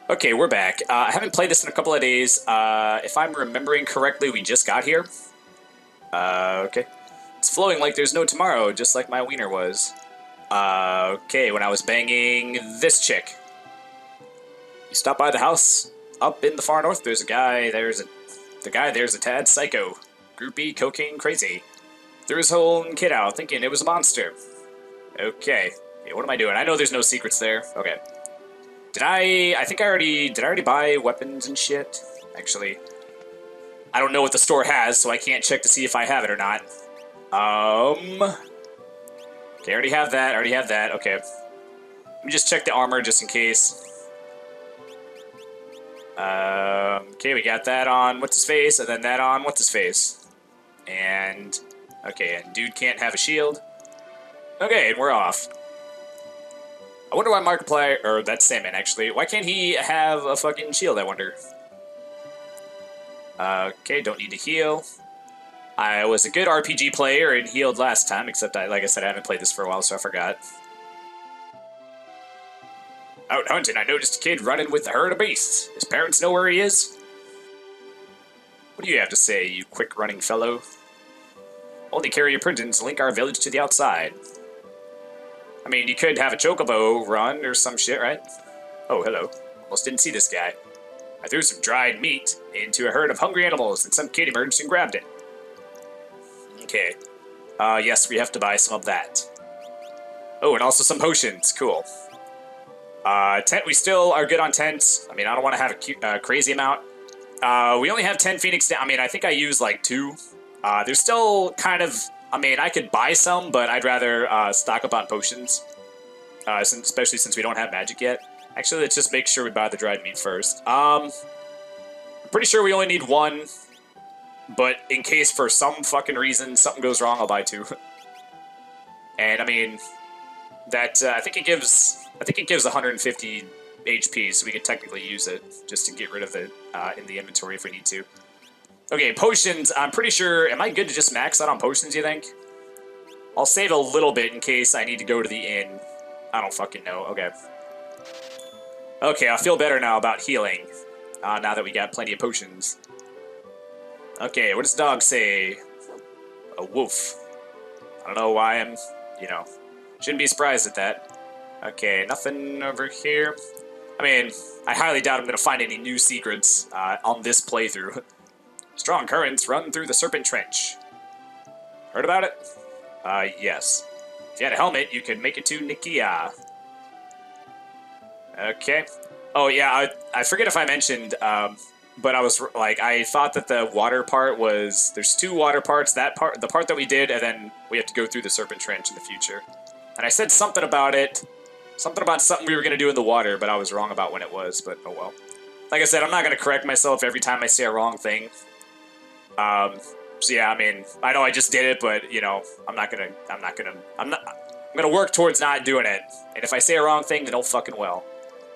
Okay, we're back. I haven't played this in a couple of days. If I'm remembering correctly, we just got here. Okay. It's flowing like there's no tomorrow, just like my wiener was. Okay, when I was banging this chick. You stop by the house up in the far north, there's a guy, there's a tad psycho. Groupie, cocaine crazy. Threw his whole kid out thinking it was a monster. Okay. Hey, what am I doing? I know there's no secrets there. Okay. Did I already buy weapons and shit? Actually, I don't know what the store has, so I can't check to see if I have it or not. Okay, I already have that, okay. Let me just check the armor just in case. Okay, we got that on what's-his-face, and then that on what's-his-face. And, okay, and dude can't have a shield. Okay, and we're off. I wonder why Markiplier, or that's Salmon actually, why can't he have a fucking shield, I wonder? Okay, don't need to heal. I was a good RPG player and healed last time, except like I said, I haven't played this for a while, so I forgot. Out hunting, I noticed a kid running with a herd of beasts. His parents know where he is? What do you have to say, you quick-running fellow? Only carrier printings link our village to the outside. I mean, you could have a chocobo run or some shit, right? Oh, hello. Almost didn't see this guy. I threw some dried meat into a herd of hungry animals, and some kid emerged and grabbed it. Okay. Yes, we have to buy some of that. Oh, and also some potions. Cool. Tent, we still are good on tents. I mean, I don't want to have a crazy amount. We only have 10 Phoenix. I mean, I think I use like 2. There's still kind of... I mean, I could buy some, but I'd rather stock up on potions. Especially since we don't have magic yet. Actually, let's just make sure we buy the dried meat first. I'm pretty sure we only need 1. But in case for some fucking reason something goes wrong, I'll buy 2. And I mean, that I think it gives 150 HP, so we could technically use it just to get rid of it in the inventory if we need to. Okay, potions. I'm pretty sure. Am I good to just max out on potions? You think? I'll save a little bit in case I need to go to the inn. I don't fucking know. Okay. Okay, I feel better now about healing. Now that we got plenty of potions. Okay, what does dog say? A wolf. I don't know why I'm, shouldn't be surprised at that. Okay, nothing over here. I mean, I highly doubt I'm going to find any new secrets on this playthrough. Strong currents run through the Serpent Trench. Heard about it? Yes. If you had a helmet, you could make it to Nikia. Okay. Oh, yeah, I forget if I mentioned, but I was, like, I thought that the water part was... There's 2 water parts, the part that we did, and then we have to go through the Serpent Trench in the future. And I said something about it. Something about something we were going to do in the water, but I was wrong about when it was, but oh well. Like I said, I'm not going to correct myself every time I say a wrong thing. So yeah, I mean, I know I just did it, but, I'm gonna work towards not doing it. And if I say a wrong thing, then oh fucking well.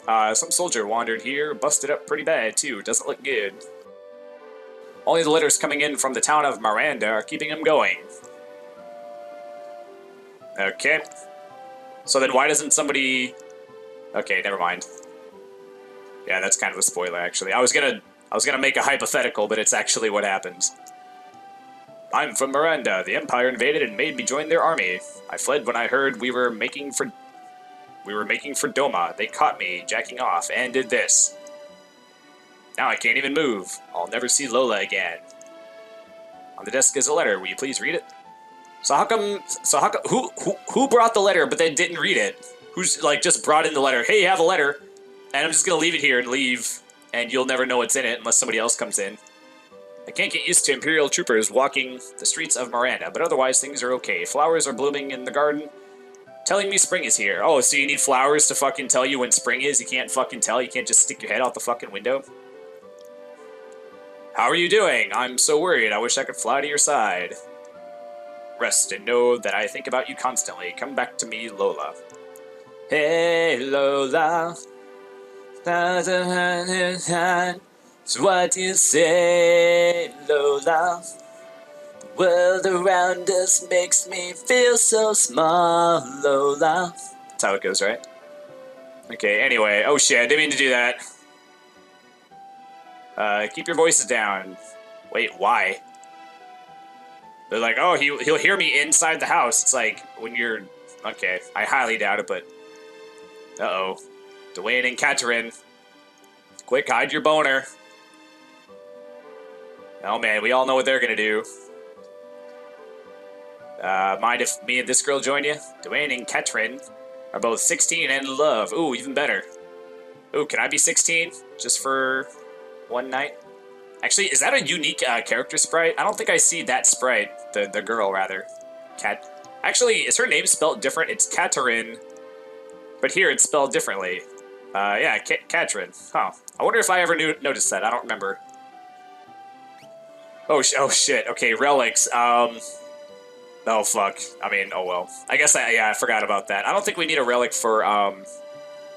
Some soldier wandered here, busted up pretty bad, too. Doesn't look good. Only the letters coming in from the town of Miranda are keeping him going. Okay. So then why doesn't somebody... Okay, never mind. Yeah, that's kind of a spoiler, actually. I was gonna make a hypothetical, but it's actually what happens. I'm from Miranda. The Empire invaded and made me join their army. I fled when I heard we were making for Doma. They caught me jacking off and did this. Now I can't even move. I'll never see Lola again. On the desk is a letter. Will you please read it? So how come who brought the letter but then didn't read it? Who's like just brought in the letter? Hey, you have a letter. And I'm just gonna leave it here and leave, and you'll never know what's in it unless somebody else comes in. I can't get used to Imperial troopers walking the streets of Miranda, but otherwise things are okay. Flowers are blooming in the garden, telling me spring is here. Oh, so you need flowers to fucking tell you when spring is? You can't fucking tell? You can't just stick your head out the fucking window? How are you doing? I'm so worried. I wish I could fly to your side. Rest and know that I think about you constantly. Come back to me, Lola. Hey, Lola. So what do you say, Lola? The world around us makes me feel so small, Lola. That's how it goes, right? Okay, anyway. Oh shit, I didn't mean to do that. Keep your voices down. Wait, why? They're like, oh, he'll hear me inside the house. It's like, when you're... Okay, I highly doubt it, but... Uh-oh. Dwayne and Catherine. Quick, hide your boner. Oh, man, we all know what they're gonna do. Mind if me and this girl join you? Dwayne and Catherine are both 16 and in love. Ooh, even better. Ooh, can I be 16? Just for one night? Actually, is that a unique character sprite? I don't think I see that sprite. The girl, rather. Actually, is her name spelled different? It's Catherine, but here it's spelled differently. Yeah, Catherine. Huh. I wonder if I ever noticed that. I don't remember. Oh shit. Okay, relics. Oh, fuck. I mean, oh well. I guess I forgot about that. I don't think we need a relic for, I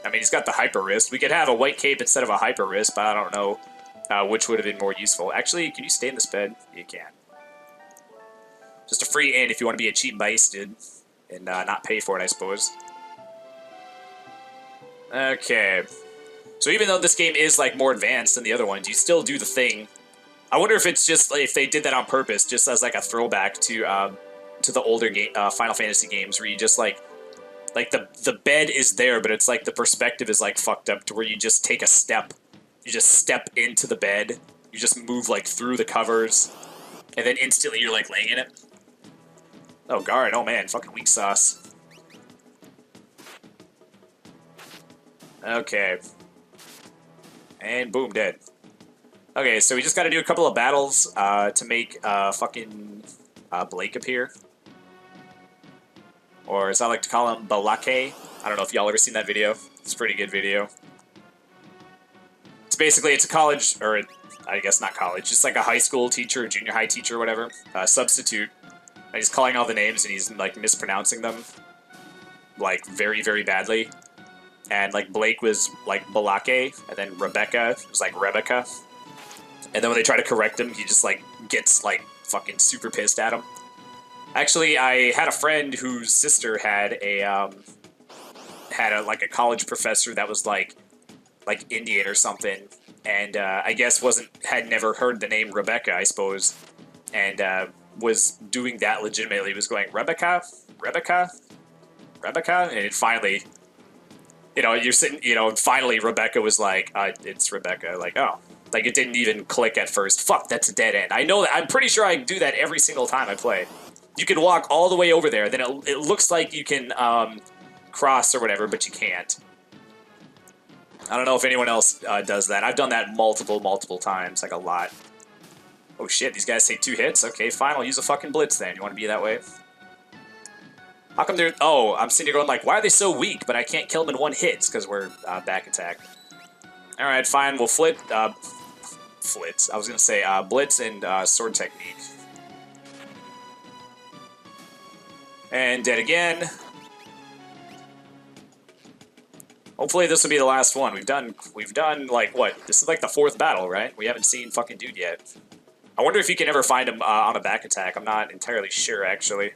mean, he's got the hyper wrist. We could have a white cape instead of a hyper wrist, but I don't know which would have been more useful. Actually, can you stay in this bed? You can. Just a free in if you want to be a cheap base, dude. And not pay for it, I suppose. Okay. So even though this game is, like, more advanced than the other ones, you still do the thing. I wonder if it's just, like, if they did that on purpose, just as, like, a throwback to the older Final Fantasy games, where you just, like the bed is there, but it's, like, the perspective is, like, fucked up to where you just take a step. You just step into the bed. You just move, like, through the covers. And then instantly you're, like, laying in it. Oh, guard. Oh, man. Fucking weak sauce. Okay. And boom, dead. Okay, so we just gotta do a couple of battles to make fucking Blake appear. Or as I like to call him, Balake. I don't know if y'all ever seen that video. It's a pretty good video. It's basically, it's a college, or I guess not college, just like a high school teacher, junior high teacher, whatever, substitute. And he's calling all the names and he's, like, mispronouncing them, like, very, very badly. And, like, Blake was, like, Balake, and then Rebecca was, like, Rebecca. And then when they try to correct him, he just, like, gets, like, fucking super pissed at him. Actually, I had a friend whose sister had a, like, a college professor that was, like Indian or something, and I guess had never heard the name Rebecca, I suppose, and was doing that legitimately. He was going, Rebecca, and it finally, you know, you're sitting, you know, and finally Rebecca was like, it's Rebecca, like, oh, like it didn't even click at first. Fuck, that's a dead end. I know that. I'm pretty sure I do that every single time I play. You can walk all the way over there, then it looks like you can cross or whatever, but you can't. I don't know if anyone else does that. I've done that multiple times, like a lot. Oh shit, these guys take 2 hits? Okay, fine, I'll use a fucking blitz then. You want to be that way? How come they're... Oh, I'm sitting here going like, why are they so weak, but I can't kill them in 1 hit? It's because we're back attack. Alright, fine, we'll flitz. I was gonna say blitz and sword technique. And dead again. Hopefully this will be the last one. We've done like what? This is like the 4th battle, right? We haven't seen fucking dude yet. I wonder if you can ever find him on a back attack. I'm not entirely sure actually.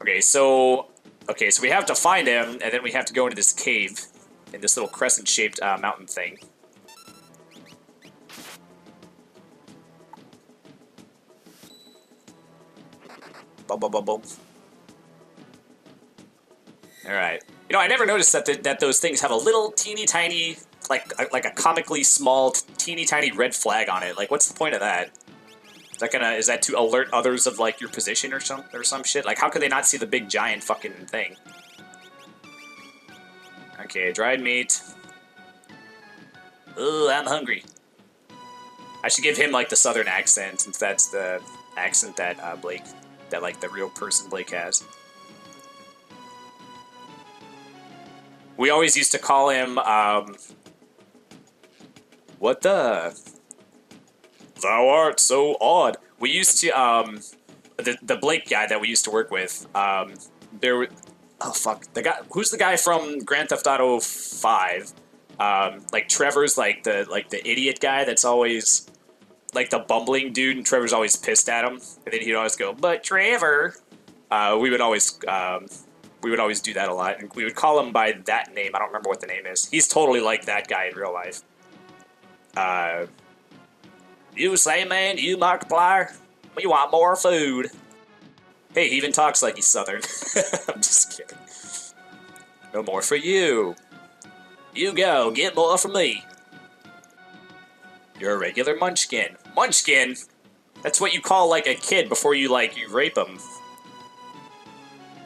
Okay, so we have to find him, and then we have to go into this cave in this little crescent-shaped mountain thing. Boom, boom, boom, boom. All right. You know, I never noticed that those things have a little teeny tiny, like a comically small, teeny tiny red flag on it. Like, what's the point of that? Is that to alert others of like your position or some shit? Like, how could they not see the big giant fucking thing? Okay, dried meat. Ooh, I'm hungry. I should give him like the southern accent, since that's the accent that like the real person Blake has. We always used to call him, what the? Thou art so odd. We used to, the Blake guy that we used to work with, oh fuck, who's the guy from Grand Theft Auto 5? Like Trevor's like the idiot guy that's always, like the bumbling dude, and Trevor's always pissed at him, and then he'd always go, but Trevor! We would always do that a lot, and we would call him by that name. I don't remember what the name is. He's totally like that guy in real life. Uh, you Sandman, you Markiplier, we want more food. Hey, he even talks like he's Southern. I'm just kidding. No more for you. You go, get more from me. You're a regular munchkin. Munchkin? That's what you call, like, a kid before you, like, you rape him.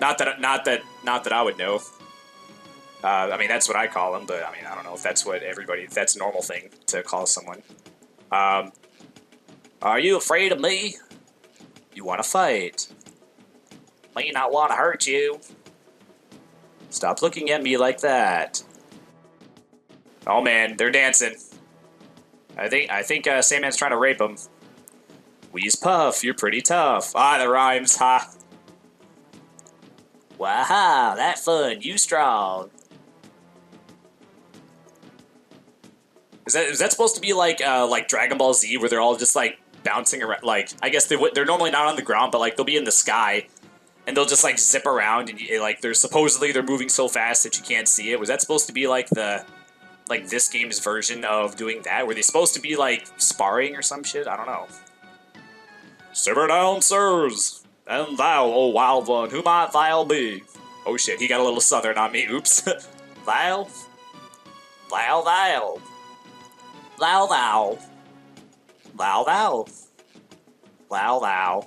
Not that I would know. I mean, that's what I call him, but I mean, I don't know if that's what if that's a normal thing to call someone. Are you afraid of me? You want to fight? May not want to hurt you. Stop looking at me like that. Oh man, they're dancing. I think Sandman's trying to rape him. Wheeze Puff, you're pretty tough. Ah, that rhymes, ha. Wow, that fun, you strong. Is that supposed to be like Dragon Ball Z, where they're all just like bouncing around? Like, I guess they're normally not on the ground, but like they'll be in the sky, and they'll just like zip around, and like they're moving so fast that you can't see it. Was that supposed to be like this game's version of doing that? Were they supposed to be like sparring or some shit? I don't know. Simmer down, sirs, and thou, O wild one, who might thou be? Oh shit, he got a little southern on me. Oops. Thou, thou, thou. Thou, thou. Thou, thou. Thou, thou.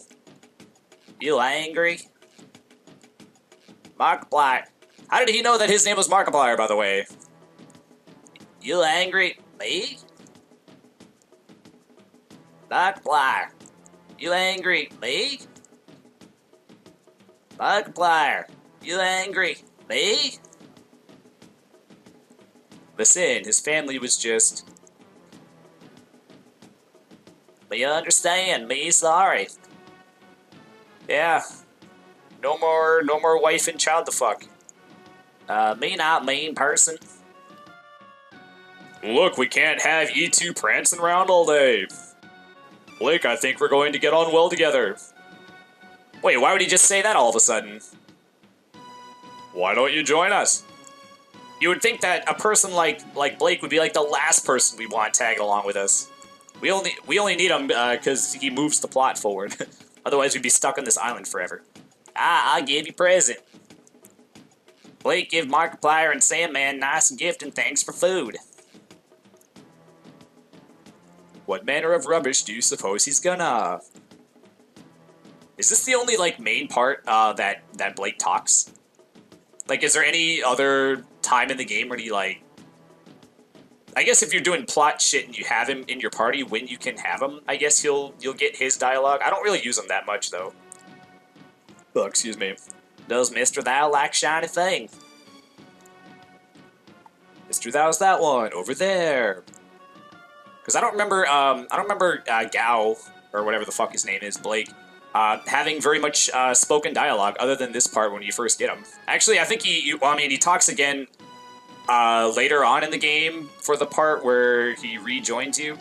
You angry? Markiplier. How did he know that his name was Markiplier, by the way? You angry? Me? Markiplier. You angry? Me? Markiplier. You angry? Me? Listen, his family was just... But you understand, me sorry. Yeah. No more wife and child to fuck. Me not mean person. Look, we can't have you two prancing around all day. Blake, I think we're going to get on well together. Wait, why would he just say that all of a sudden? Why don't you join us? You would think that a person like Blake would be like the last person we want tagging along with us. We only need him because he moves the plot forward. Otherwise, we'd be stuck on this island forever. I'll give you a present. Blake give Markiplier and Sandman nice gift and thanks for food. What manner of rubbish do you suppose he's gonna? Is this the only like main part that Blake talks? Like, is there any other time in the game where he like? I guess if you're doing plot shit and you have him in your party when you can have him, I guess you'll get his dialogue. I don't really use him that much though. Oh, excuse me. Does Mr. Thou like shiny thing? Mr. Thou's that one over there. Because I don't remember Gao or whatever the fuck his name is, Blake, having very much spoken dialogue other than this part when you first get him. Actually, I think he talks again later on in the game for the part where he rejoins you.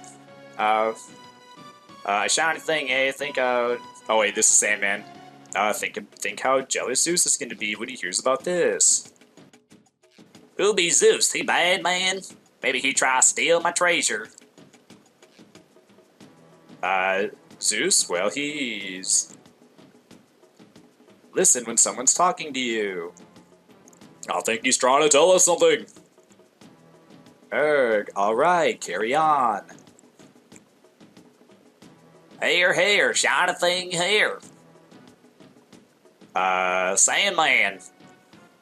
Shiny thing, eh? Oh wait, this is Sandman. Think how jealous Zeus is going to be when he hears about this. Who be Zeus? He bad man? Maybe he try to steal my treasure. Zeus? Well, he's... Listen when someone's talking to you. I think he's trying to tell us something. Erg, alright, carry on. Here, shiny thing here. Sandman.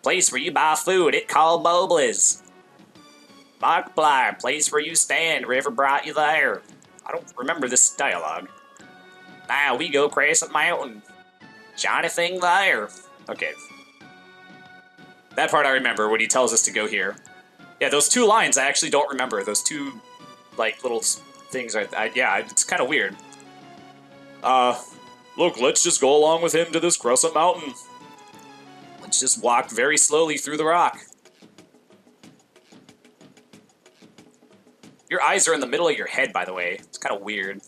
Place where you buy food, it called Mobley's. Markiplier, place where you stand, river brought you there. I don't remember this dialogue. Now we go Crescent Mountain. Shiny thing there. Okay. That part I remember when he tells us to go here. Yeah, those two lines I actually don't remember. Those two, like, little things. Yeah, it's kind of weird. Look, let's just go along with him to this Crescent Mountain. Let's just walk very slowly through the rock. Your eyes are in the middle of your head, by the way. It's kind of weird.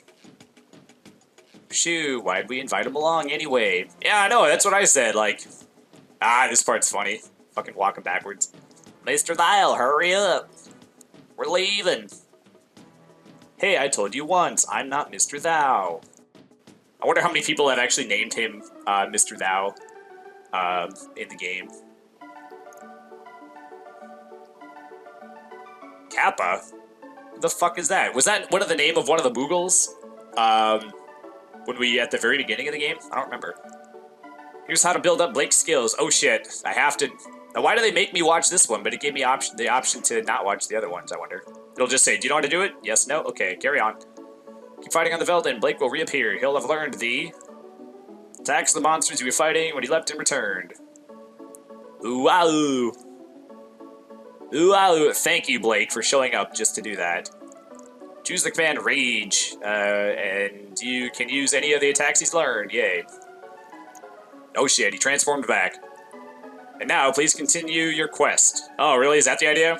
Shoo, why'd we invite him along anyway? Yeah, I know, that's what I said, like... this part's funny. Fucking walking backwards. Mr. Dial, hurry up. We're leaving. Hey, I told you once, I'm not Mr. Thou. I wonder how many people have actually named him Mr. Thou in the game. Kappa? What the fuck is that? Was that one of the name of one of the Moogles? When we, at the very beginning of the game? I don't remember. Here's how to build up Blake's skills. Oh shit, I have to... Now why do they make me watch this one, but it gave me the option to not watch the other ones, I wonder. It'll just say, do you know how to do it? Yes, no? Okay, carry on. Keep fighting on the veldt and Blake will reappear. He'll have learned the... attacks the monsters you were fighting when he left and returned. Ooh-ah-oo. Ooh-ah-oo. Thank you, Blake, for showing up just to do that. Choose the command Rage, and you can use any of the attacks he's learned. Yay. Oh shit, he transformed back. And now, please continue your quest. Oh, really? Is that the idea?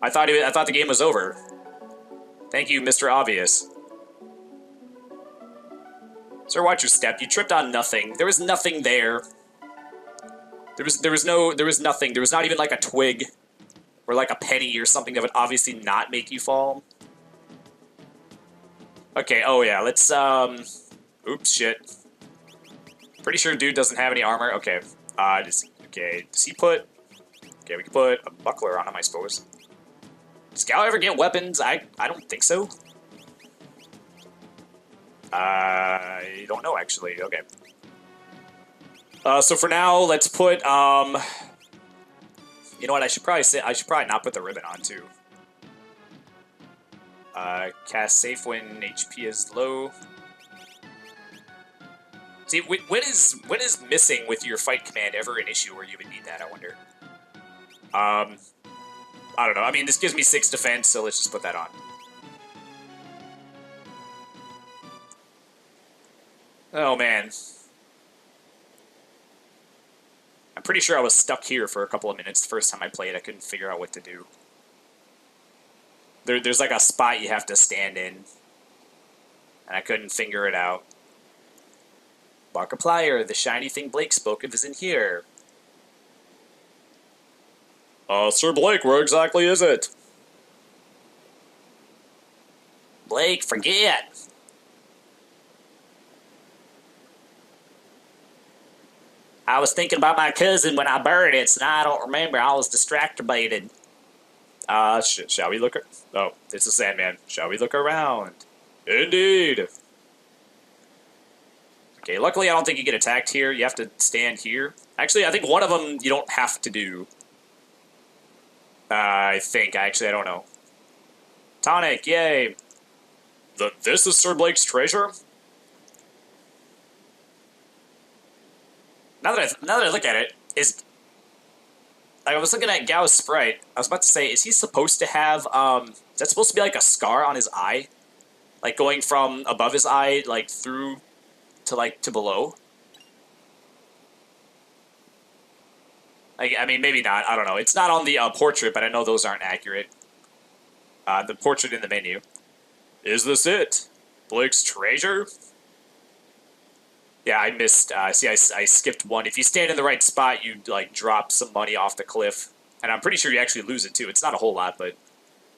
I thought the game was over. Thank you, Mr. Obvious. Sir, watch your step. You tripped on nothing. There was nothing there. There was nothing. There was not even like a twig or like a penny or something that would obviously not make you fall. Okay, oh yeah, let's, oops, shit. Pretty sure dude doesn't have any armor. Okay, does he put... Okay, we can put a buckler on him, I suppose. Does Gal ever get weapons? I don't think so. I don't know, actually. Okay. So for now, let's put, you know what, I should probably not put the ribbon on, too. Cast safe when HP is low. See, when is missing with your fight command ever an issue where you would need that, I wonder? I don't know. I mean, this gives me 6 defense, so let's just put that on. Oh, man. I'm pretty sure I was stuck here for a couple of minutes the first time I played. I couldn't figure out what to do. There's like a spot you have to stand in, and I couldn't figure it out. Markiplier, the shiny thing Blake spoke of is in here. Sir Blake, where exactly is it? Blake, forget! I was thinking about my cousin when I buried it, so now I don't remember. I was distracted. Shall we look? Oh, it's a Sandman. Shall we look around? Indeed. Okay, luckily I don't think you get attacked here. You have to stand here. Actually, I think one of them you don't have to do. I think. Actually, I don't know. Tonic, yay. This is Sir Blake's treasure? Now that I look at it, I was looking at Gao's sprite. I was about to say, is he supposed to have, is that supposed to be like a scar on his eye? Like going from above his eye, like through to below? I mean, maybe not. I don't know. It's not on the portrait, but I know those aren't accurate. The portrait in the menu. Is this it? Blake's treasure? Yeah, I missed. See, I skipped one. If you stand in the right spot, you like drop some money off the cliff, and I'm pretty sure you actually lose it too. It's not a whole lot, but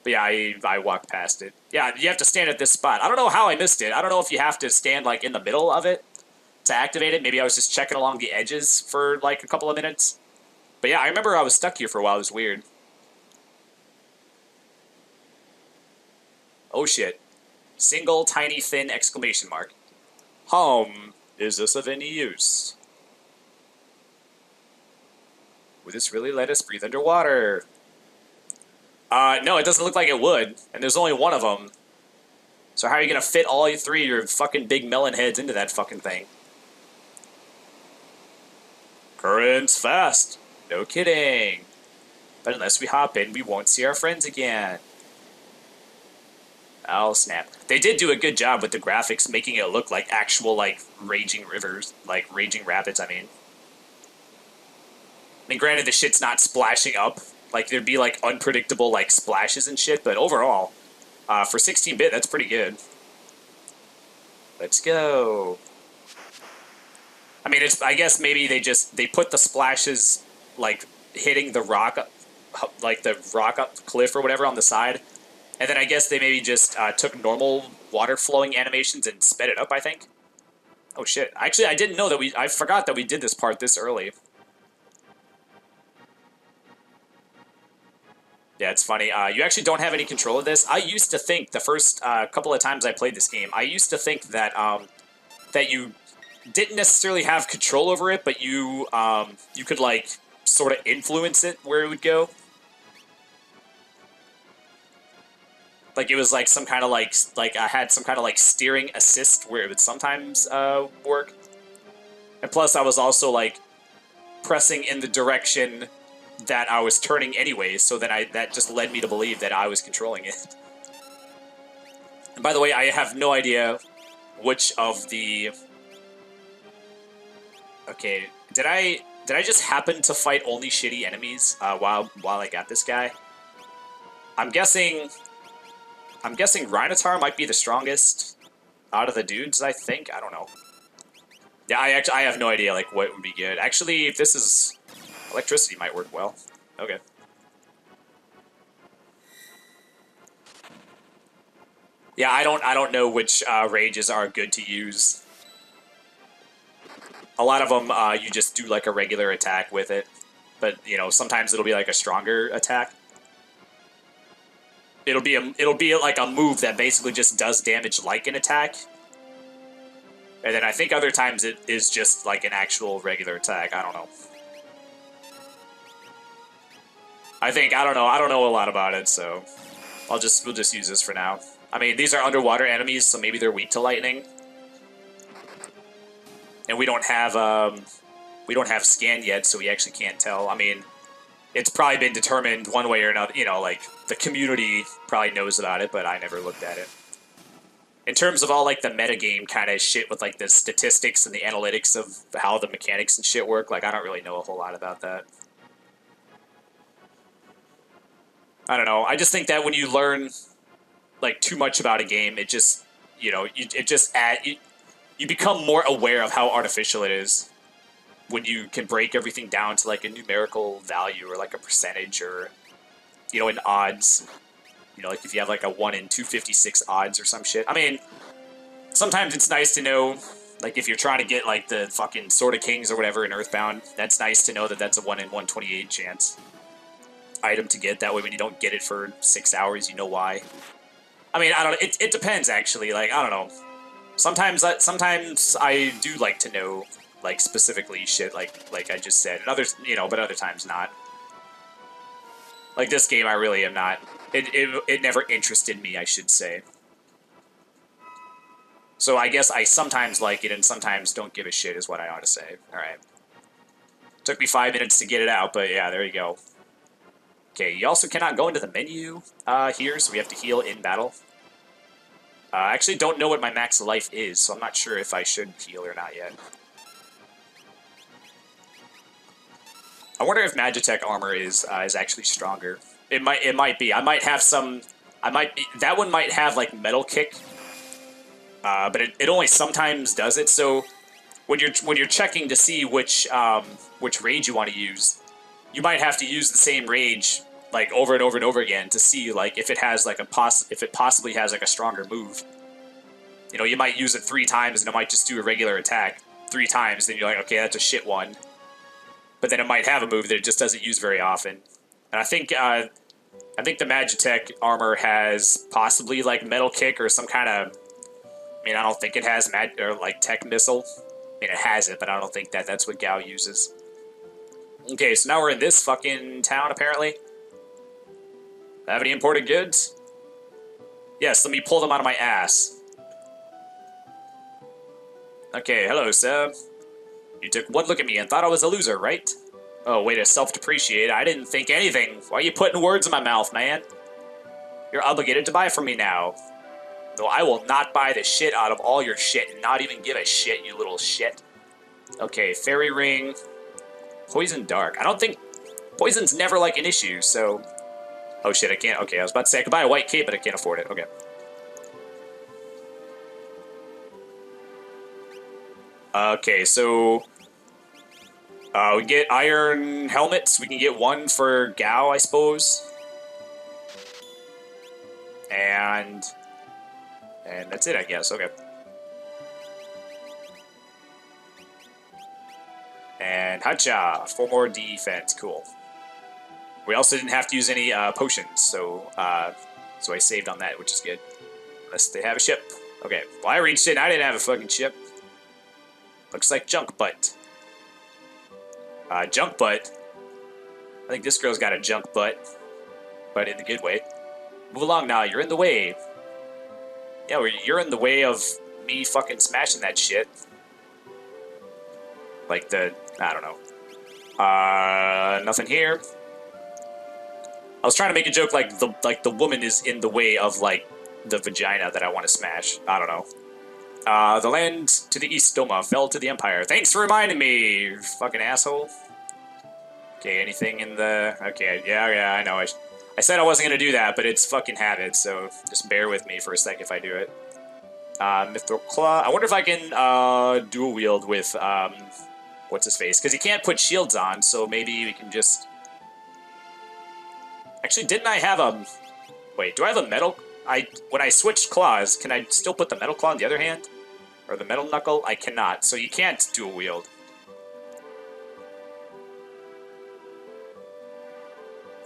yeah, I walked past it. Yeah, you have to stand at this spot. I don't know how I missed it. I don't know if you have to stand like in the middle of it to activate it. Maybe I was just checking along the edges for like a couple of minutes. But yeah, I remember I was stuck here for a while. It was weird. Oh shit! Single tiny thin exclamation mark. Is this of any use? Would this really let us breathe underwater? No, it doesn't look like it would. And there's only one of them. So how are you gonna fit all 3 of your fucking big melon heads into that fucking thing? Current's fast. No kidding. But unless we hop in, we won't see our friends again. Oh, snap. They did do a good job with the graphics, making it look like actual, like, raging rivers. Like, raging rapids, I mean. I mean, granted, the shit's not splashing up. Like, there'd be, like, unpredictable, like, splashes and shit, but overall, for 16-bit, that's pretty good. Let's go. I mean, I guess maybe they put the splashes, like, hitting the rock, like, the rock up cliff or whatever on the side, And then I guess they maybe just took normal water flowing animations and sped it up, I think. Oh shit. Actually, I didn't know that I forgot that we did this part this early. Yeah, it's funny. You actually don't have any control of this. I used to think the first couple of times I played this game, I used to think that that you didn't necessarily have control over it, but you could like sort of influence it where it would go. Like it was like some kind of like I had some kind of like steering assist where it would sometimes work. And plus, I was also like pressing in the direction that I was turning anyways, so that just led me to believe that I was controlling it. And by the way, I have no idea which of the... Okay, did I just happen to fight only shitty enemies while I got this guy? I'm guessing Rhinotaur might be the strongest out of the dudes, I think. I don't know. Yeah, I have no idea like what would be good. Actually, if this is electricity might work well. Okay. Yeah, I don't know which rages are good to use. A lot of them you just do like a regular attack with it, but you know sometimes it'll be like a stronger attack. It'll be like a move that basically just does damage like an attack, and then I think other times it is just like an actual regular attack. I don't know. I don't know a lot about it, so we'll just use this for now. I mean, these are underwater enemies, so maybe they're weak to lightning. And we don't have scan yet, so we actually can't tell. I mean, it's probably been determined one way or another. You know, like the community probably knows about it, but I never looked at it. In terms of all like the metagame kind of shit with like the statistics and the analytics of how the mechanics and shit work, like I don't really know a whole lot about that. I don't know. I just think that when you learn like too much about a game, it just you become more aware of how artificial it is when you can break everything down to like a numerical value or like a percentage or, you know, in odds. You know, like if you have like a 1 in 256 odds or some shit. I mean, sometimes it's nice to know, like if you're trying to get like the fucking Sword of Kings or whatever in Earthbound, that's nice to know that that's a 1 in 128 chance item to get. That way when you don't get it for 6 hours, you know why. I mean, I don't know. It depends, actually. Like, I don't know. Sometimes I do like to know, like, specifically shit, like I just said. And others, you know, but other times not. Like, this game, I really am not. It never interested me, I should say. So I guess I sometimes like it and sometimes don't give a shit is what I ought to say. Alright. Took me 5 minutes to get it out, but yeah, there you go. Okay, you also cannot go into the menu here, so we have to heal in battle. I actually don't know what my max life is, so I'm not sure if I should heal or not yet. I wonder if Magitech armor is actually stronger. It might be. I might have some. That one might have like metal kick, but it only sometimes does it. So when you're checking to see which rage you want to use, you might have to use the same rage like over and over and over again to see like if it has like if it possibly has like a stronger move. You know, you might use it 3 times and it might just do a regular attack 3 times. Then you're like, okay, that's a shit one. But then it might have a move that it just doesn't use very often. And I think the Magitech armor has possibly like metal kick or some kind of. I mean, I don't think it has like tech missile. I mean, it has it, but I don't think that's what Gao uses. Okay, so now we're in this fucking town, apparently. Have any imported goods? Yes, let me pull them out of my ass. Okay, hello, sir. You took one look at me and thought I was a loser, right? Oh, way to self-depreciate. I didn't think anything. Why are you putting words in my mouth, man? You're obligated to buy from me now. Though I will not buy the shit out of all your shit and not even give a shit, you little shit. Okay, fairy ring. Poison dark. I don't think... Poison's never, like, an issue, so... Oh, shit, I can't... Okay, I was about to say I could buy a white cape, but I can't afford it. Okay. Okay, so... we get iron helmets. We can get one for Gao, I suppose. And that's it, I guess. Okay. And hacha, 4 more defense. Cool. We also didn't have to use any potions, so so I saved on that, which is good. Unless they have a ship. Okay. Well, I reached it. And I didn't have a fucking ship. Looks like junk butt. Junk butt. I think this girl's got a junk butt, but in the good way. Move along now. You're in the way. Yeah, you're in the way of me fucking smashing that shit. Like I don't know. Nothing here. I was trying to make a joke like the woman is in the way of like the vagina that I want to smash. I don't know. The land to the east, Doma, fell to the Empire. Thanks for reminding me, you fucking asshole. Okay, anything in the... Okay, yeah, I know. I said I wasn't going to do that, but it's fucking habit, so just bear with me for a sec if I do it. Mithril Claw. I wonder if I can dual wield with... what's-his-face? Because he can't put shields on, so maybe we can just... Actually, didn't I have a... Wait, do I have a metal... When I switched claws, can I still put the metal claw in the other hand? Or the metal knuckle? I cannot, so you can't dual wield.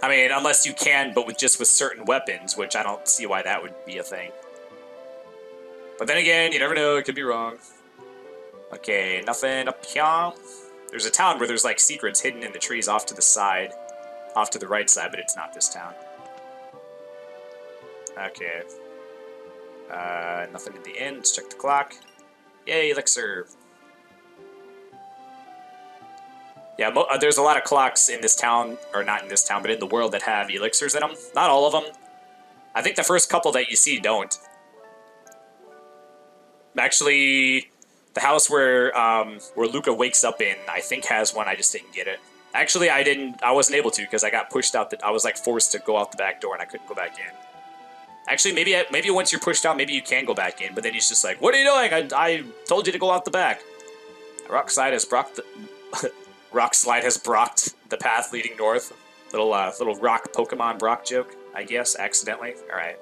I mean, unless you can, but just with certain weapons, which I don't see why that would be a thing. But then again, you never know, it could be wrong. Okay, nothing up here. There's a town where there's like secrets hidden in the trees off to the side. Off to the right side, but it's not this town. Okay. Nothing at the end. Let's check the clock. Yay, elixir. Yeah, there's a lot of clocks in this town, or not in this town, but in the world that have elixirs in them. Not all of them. I think the first couple that you see don't. Actually, the house where Luca wakes up in, I think has one. I just didn't get it. Actually, I wasn't able to because I got pushed out. I was like forced to go out the back door and I couldn't go back in. Actually, maybe once you're pushed out, maybe you can go back in. But then he's just like, "What are you doing? I told you to go out the back." Rockslide has brought the path leading north. Little rock Pokemon Brock joke, I guess, accidentally. All right.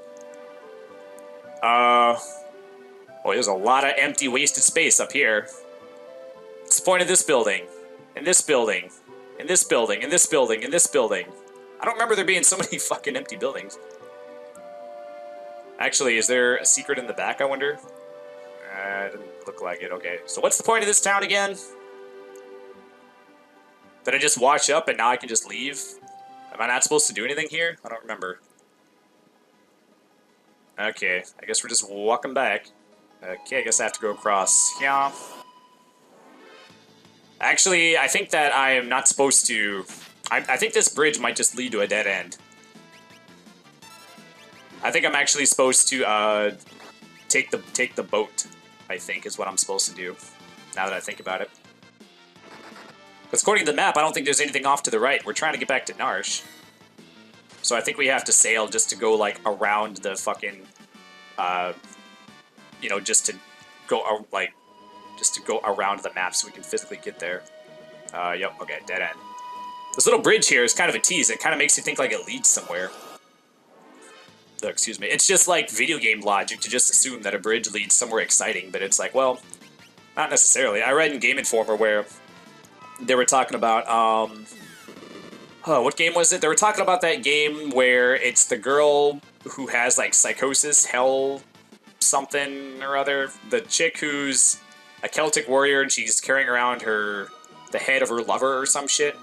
Well, there's a lot of empty, wasted space up here. What's the point of this building? And this building? And this building? And this building? And this building? I don't remember there being so many fucking empty buildings. Actually, is there a secret in the back, I wonder? Didn't look like it. Okay, so what's the point of this town again? Did I just wash up and now I can just leave? Am I not supposed to do anything here? I don't remember. Okay, I guess we're just walking back. Okay, I guess I have to go across here. Actually, I think that I am not supposed to... I think this bridge might just lead to a dead end. I think I'm actually supposed to take the boat, I think, is what I'm supposed to do, now that I think about it. But according to the map, I don't think there's anything off to the right. We're trying to get back to Narshe. So I think we have to sail just to go, like, around the fucking... you know, just to go around the map so we can physically get there. Yep, okay, dead end. This little bridge here is kind of a tease. It kind of makes you think like it leads somewhere. Excuse me. It's just like video game logic to just assume that a bridge leads somewhere exciting, but it's like, well, not necessarily. I read in Game Informer where they were talking about, what game was it? They were talking about that game where it's the girl who has like psychosis, hell something or other. The chick who's a Celtic warrior and she's carrying around the head of her lover or some shit.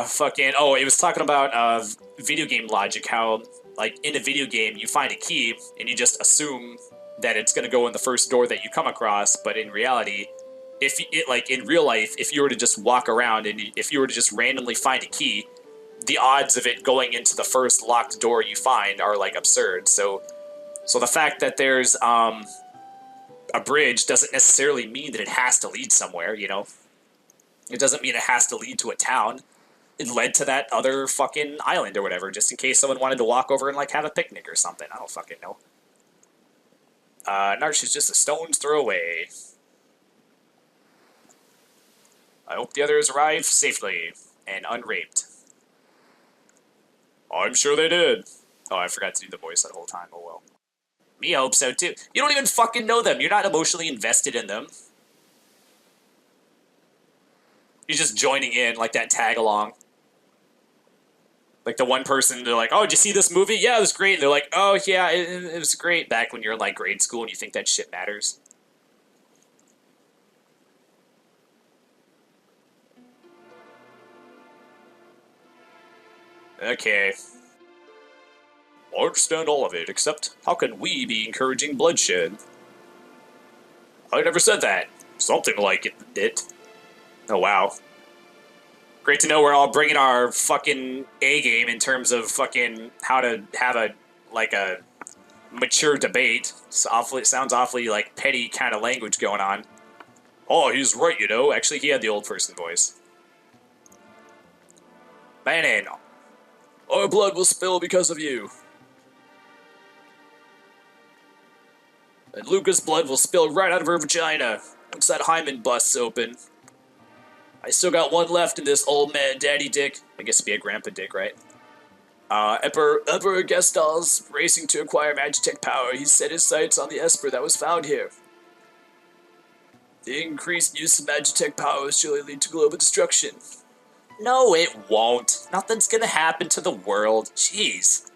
Fucking, oh, it was talking about video game logic, how, like, in a video game, you find a key, and you just assume that it's gonna go in the first door that you come across, but in reality, in real life, if you were to just walk around, and if you were to just randomly find a key, the odds of it going into the first locked door you find are, like, absurd. So the fact that there's, a bridge doesn't necessarily mean that it has to lead somewhere, you know? It doesn't mean it has to lead to a town. It led to that other fucking island or whatever, just in case someone wanted to walk over and, like, have a picnic or something. I don't fucking know. Narshe is just a stone's throw away. I hope the others arrive safely and unraped. I'm sure they did. Oh, I forgot to do the voice that whole time. Oh well. Me hope so too. You don't even fucking know them. You're not emotionally invested in them. You're just joining in like that tag along. Like the one person, they're like, "Oh, did you see this movie? Yeah, it was great." And they're like, "Oh yeah, it was great." Back when you're in like grade school and you think that shit matters. Okay. I understand all of it, except how can we be encouraging bloodshed? I never said that. Something like it. Oh wow. Great to know we're all bringing our fucking A game in terms of fucking how to have a mature debate. It sounds awfully like petty kind of language going on. Oh, he's right, you know. Actually, he had the old person voice. Bannon, our blood will spill because of you. And Luca's blood will spill right out of her vagina once that hymen busts open. I still got one left in this old man daddy dick. I guess it'd be a grandpa dick, right? Emperor Gestal's racing to acquire Magitech power. He set his sights on the Esper that was found here. The increased use of Magitech power will surely lead to global destruction. No, it won't. Nothing's gonna happen to the world. Jeez.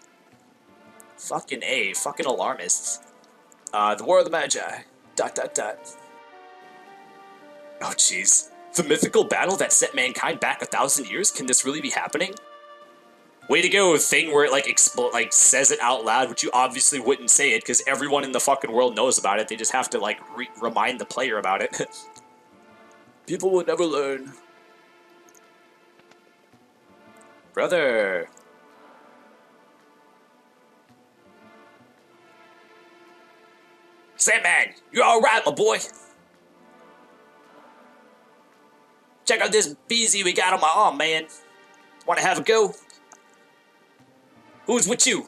Fucking A. Fucking alarmists. The War of the Magi. ... Oh, jeez. The mythical battle that set mankind back 1,000 years? Can this really be happening? Way to go, thing where it like says it out loud, which you obviously wouldn't say it because everyone in the fucking world knows about it. They just have to like remind the player about it. People will never learn. Brother. Sandman, you alright, my boy? Check out this BZ we got on my arm, man. Wanna have a go? Who's with you?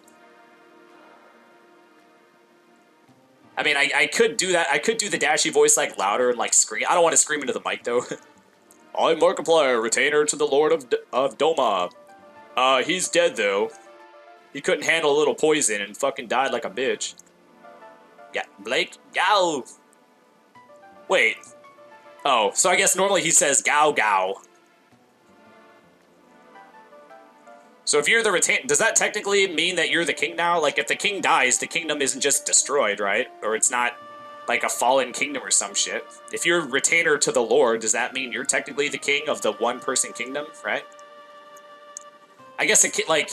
I mean, I could do that. I could do the Dashy voice like louder and like scream. I don't want to scream into the mic though. I'm Markiplier, retainer to the Lord of Doma. He's dead though. He couldn't handle a little poison and fucking died like a bitch. Yeah, Blake, yow. Wait. Oh, so I guess normally he says gow gow. So if you're the retainer, does that technically mean that you're the king now? Like, if the king dies, the kingdom isn't just destroyed, right? Or it's not, like, a fallen kingdom or some shit. If you're retainer to the Lord, does that mean you're technically the king of the one-person kingdom, right? I guess like,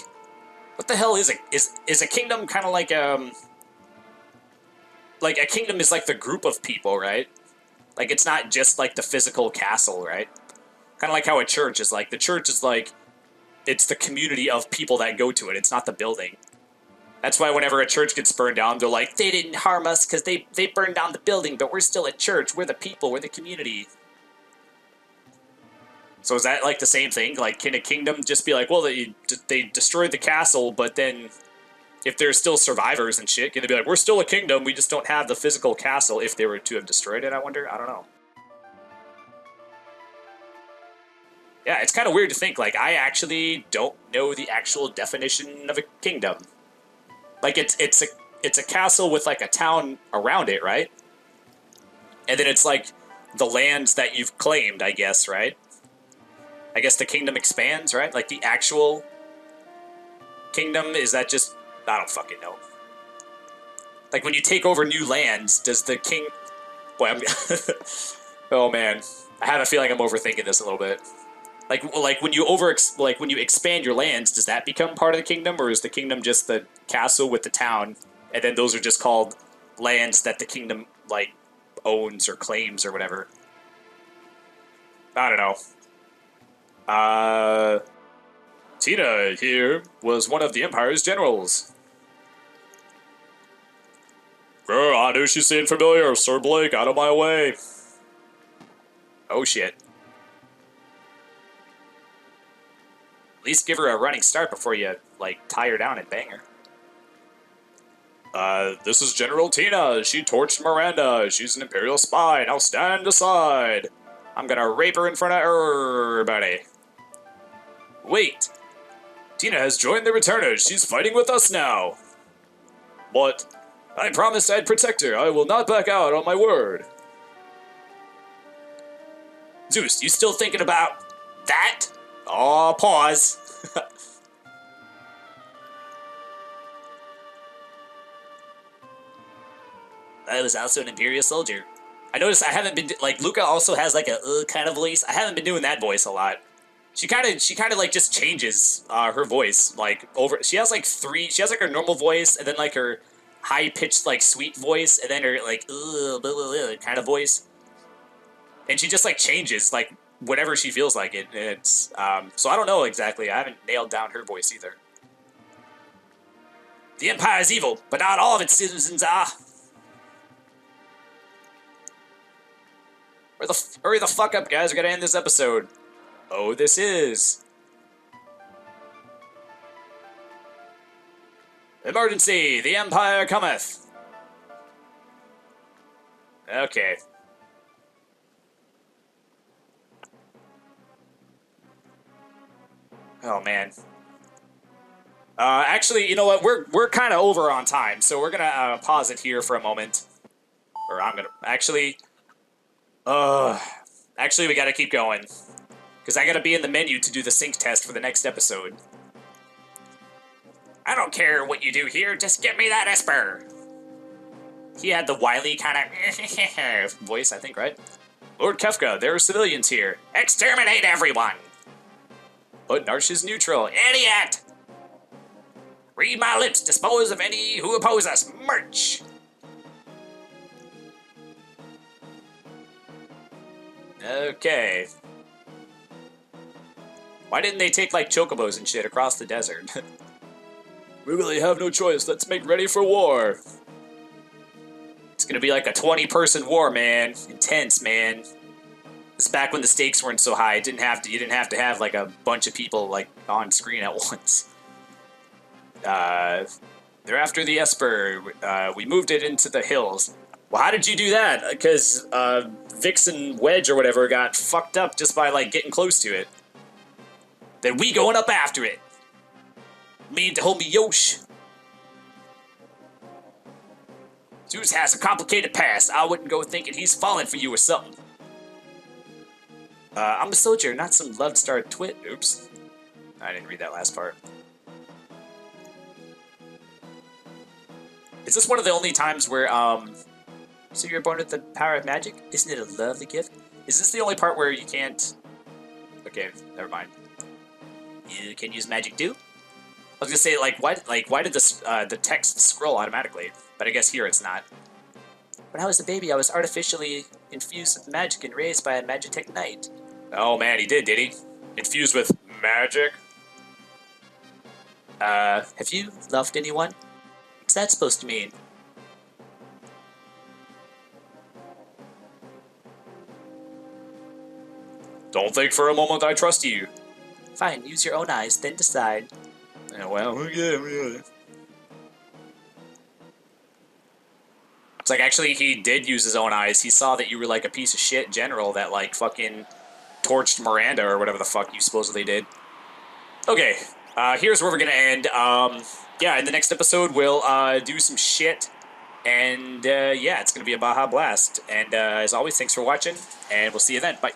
what the hell is it? Is a kingdom kind of like, a kingdom is like the group of people, right? Like, it's not just, like, the physical castle, right? Kind of like how a church is, like, the church is, like, it's the community of people that go to it. It's not the building. That's why whenever a church gets burned down, they're like, they didn't harm us because they burned down the building, but we're still a church. We're the people. We're the community. So is that like the same thing? Like, can a kingdom just be like, well, they destroyed the castle, but then if there's still survivors and shit, can they be like, we're still a kingdom, we just don't have the physical castle if they were to have destroyed it, I wonder? I don't know. Yeah, it's kind of weird to think, like, I actually don't know the actual definition of a kingdom. Like, it's a castle with, like, a town around it, right? And then it's, like, the lands that you've claimed, I guess, right? I guess the kingdom expands, right? Like, the actual kingdom, is that just... I don't fucking know. Like, when you take over new lands, does the king... Boy, I'm... Oh, man. I have a feeling I'm overthinking this a little bit. Like when you expand your lands, does that become part of the kingdom, or is the kingdom just the castle with the town, and then those are just called lands that the kingdom like owns or claims or whatever? I don't know. Tina here was one of the Empire's generals. I knew she seemed familiar, Sir Blake. Out of my way. Oh shit. At least give her a running start before you, like, tie her down and bang her. This is General Tina. She torched Miranda. She's an Imperial spy. Now stand aside. I'm gonna rape her in front of everybody. Wait. Tina has joined the Returners. She's fighting with us now. But I promised I'd protect her. I will not back out on my word. Zeus, you still thinking about that? Oh, pause. I was also an Imperial soldier. I noticed I haven't been, like, Luca also has, like, a kind of voice. I haven't been doing that voice a lot. She kind of, like, just changes her voice, like, over, she has, like, her normal voice, and then, like, her high-pitched, like, sweet voice, and then her, like, blah, blah, blah, kind of voice. And she just, like, changes, like, whenever she feels like it. And it's, so I don't know exactly. I haven't nailed down her voice either. The Empire is evil, but not all of its citizens are. Hurry the fuck up, guys. We gotta end this episode. Oh, this is... Emergency! The Empire cometh! Okay. Oh, man. Actually, you know what? We're kind of over on time, so we're gonna pause it here for a moment. Or I'm gonna... Actually, we gotta keep going. Because I gotta be in the menu to do the sync test for the next episode. I don't care what you do here, just get me that Esper! He had the wily kind of voice, I think, right? Lord Kefka, there are civilians here. Exterminate everyone! But Narsh is neutral. Idiot! Read my lips, dispose of any who oppose us. March! Okay. Why didn't they take, like, chocobos and shit across the desert? We really have no choice. Let's make ready for war. It's gonna be like a 20-person war, man. Intense, man. This is back when the stakes weren't so high. You didn't have to have, like, a bunch of people, like, on screen at once. They're after the Esper. We moved it into the hills. Well, how did you do that? Because, Vixen Wedge or whatever got fucked up just by, like, getting close to it. Then we going up after it. Me and the homie Yosh. Zeus has a complicated past. I wouldn't go thinking he's falling for you or something. I'm a soldier, not some love-star twit. Oops. I didn't read that last part. Is this one of the only times where, so you're born with the power of magic? Isn't it a lovely gift? Is this the only part where you can't... Okay, never mind. You can use magic too? I was gonna say, why did this, the text scroll automatically? But I guess here it's not. When I was a baby, I was artificially infused with magic and raised by a Magitech knight. Oh man, he did he? Infused with magic? Have you loved anyone? What's that supposed to mean? Don't think for a moment I trust you. Fine, use your own eyes, then decide. Yeah, well, yeah. It's like, actually, he did use his own eyes. He saw that you were, like, a piece of shit general that, like, fucking torched Miranda or whatever the fuck you supposedly did. Okay, here's where we're gonna end. Yeah, in the next episode, we'll, do some shit. And, yeah, it's gonna be a Baja Blast. And, as always, thanks for watching, and we'll see you then. Bye.